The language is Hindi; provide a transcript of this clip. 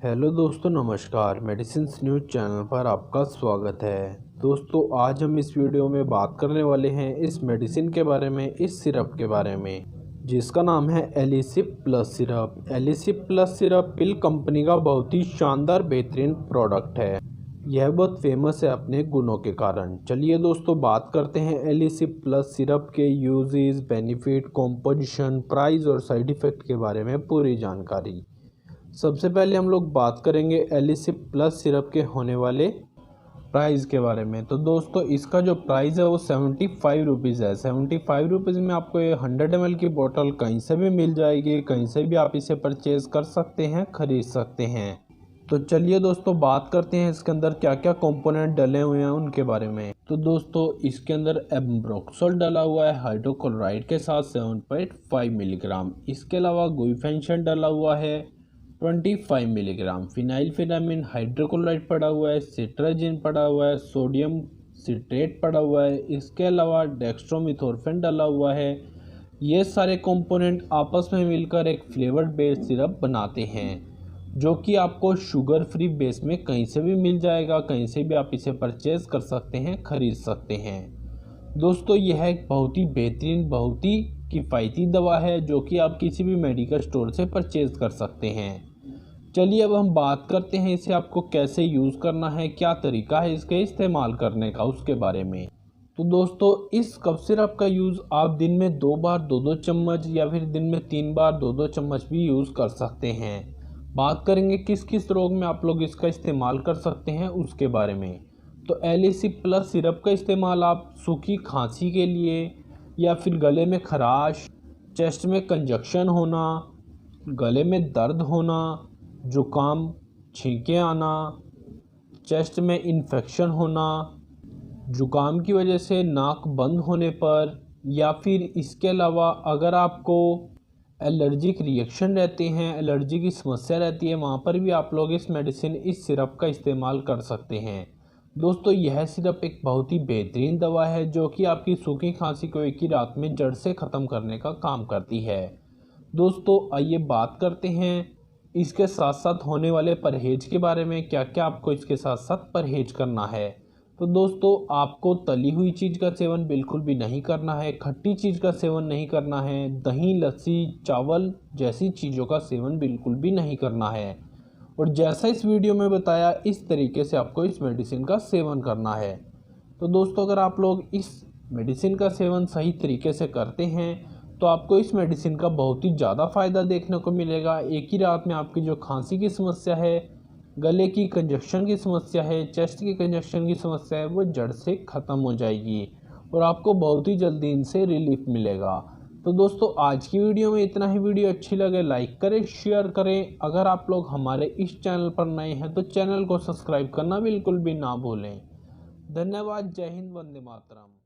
हेलो दोस्तों, नमस्कार। मेडिसिन्स न्यूज़ चैनल पर आपका स्वागत है। दोस्तों, आज हम इस वीडियो में बात करने वाले हैं इस मेडिसिन के बारे में, इस सिरप के बारे में, जिसका नाम है एलिसिप प्लस सिरप। एलिसिप प्लस सिरप पिल कंपनी का बहुत ही शानदार बेहतरीन प्रोडक्ट है। यह बहुत फेमस है अपने गुणों के कारण। चलिए दोस्तों, बात करते हैं एलिसिप प्लस सिरप के यूजेस, बेनिफिट, कॉम्पोजिशन, प्राइस और साइड इफ़ेक्ट के बारे में पूरी जानकारी। सबसे पहले हम लोग बात करेंगे एलिसिप प्लस सिरप के होने वाले प्राइस के बारे में। तो दोस्तों, इसका जो प्राइस है वो 75 रुपीज़ है। 75 रुपीज़ में आपको ये 100 ml की बोतल कहीं से भी मिल जाएगी। कहीं से भी आप इसे परचेज़ कर सकते हैं, ख़रीद सकते हैं। तो चलिए दोस्तों, बात करते हैं इसके अंदर क्या क्या कंपोनेंट डले हुए हैं उनके बारे में। तो दोस्तों, इसके अंदर एम्ब्रोक्सोल डला हुआ है हाइड्रोक्लोराइड के साथ 7.5 मिलीग्राम। इसके अलावा गुइफेंशन डला हुआ है 25 मिलीग्राम। फिनाइलफिनामिन हाइड्रोक्लोराइड पड़ा हुआ है, सिट्राजिन पड़ा हुआ है, सोडियम सिट्रेट पड़ा हुआ है। इसके अलावा डेक्स्ट्रोमिथोर्फेन डला हुआ है। ये सारे कंपोनेंट आपस में मिलकर एक फ्लेवर्ड बेस्ड सिरप बनाते हैं, जो कि आपको शुगर फ्री बेस में कहीं से भी मिल जाएगा। कहीं से भी आप इसे परचेज़ कर सकते हैं, ख़रीद सकते हैं। दोस्तों, यह एक बहुत ही बेहतरीन, बहुत ही किफ़ायती दवा है, जो कि आप किसी भी मेडिकल स्टोर से परचेज़ कर सकते हैं। चलिए अब हम बात करते हैं इसे आपको कैसे यूज़ करना है, क्या तरीका है इसके इस्तेमाल करने का, उसके बारे में। तो दोस्तों, इस कफ सिरप का यूज़ आप दिन में 2 बार 2-2 चम्मच या फिर दिन में 3 बार 2-2 चम्मच भी यूज़ कर सकते हैं। बात करेंगे किस किस रोग में आप लोग इसका इस्तेमाल कर सकते हैं उसके बारे में। तो एलिसिप प्लस सिरप का इस्तेमाल आप सूखी खांसी के लिए, या फिर गले में खराश, चेस्ट में कंजक्शन होना, गले में दर्द होना, जुकाम, छींकें आना, चेस्ट में इन्फेक्शन होना, जुकाम की वजह से नाक बंद होने पर, या फिर इसके अलावा अगर आपको एलर्जिक रिएक्शन रहते हैं, एलर्जी की समस्या रहती है, वहाँ पर भी आप लोग इस सिरप का इस्तेमाल कर सकते हैं। दोस्तों, यह सिरप एक बहुत ही बेहतरीन दवा है, जो कि आपकी सूखी खांसी को एक ही रात में जड़ से ख़त्म करने का काम करती है। दोस्तों, आइए बात करते हैं इसके साथ साथ होने वाले परहेज के बारे में। क्या क्या आपको इसके साथ साथ परहेज करना है। तो दोस्तों, आपको तली हुई चीज़ का सेवन बिल्कुल भी नहीं करना है, खट्टी चीज़ का सेवन नहीं करना है, दही, लस्सी, चावल जैसी चीज़ों का सेवन बिल्कुल भी नहीं करना है। और जैसा इस वीडियो में बताया, इस तरीके से आपको इस मेडिसिन का सेवन करना है। तो दोस्तों, अगर आप लोग इस मेडिसिन का सेवन सही तरीके से करते हैं, तो आपको इस मेडिसिन का बहुत ही ज़्यादा फ़ायदा देखने को मिलेगा। एक ही रात में आपकी जो खांसी की समस्या है, गले की कंजक्शन की समस्या है, चेस्ट की कंजक्शन की समस्या है, वो जड़ से ख़त्म हो जाएगी और आपको बहुत ही जल्दी इनसे रिलीफ मिलेगा। तो दोस्तों, आज की वीडियो में इतना ही। वीडियो अच्छी लगे लाइक करें, शेयर करें। अगर आप लोग हमारे इस चैनल पर नए हैं तो चैनल को सब्सक्राइब करना बिल्कुल भी ना भूलें। धन्यवाद। जय हिंद, वंदे मातरम।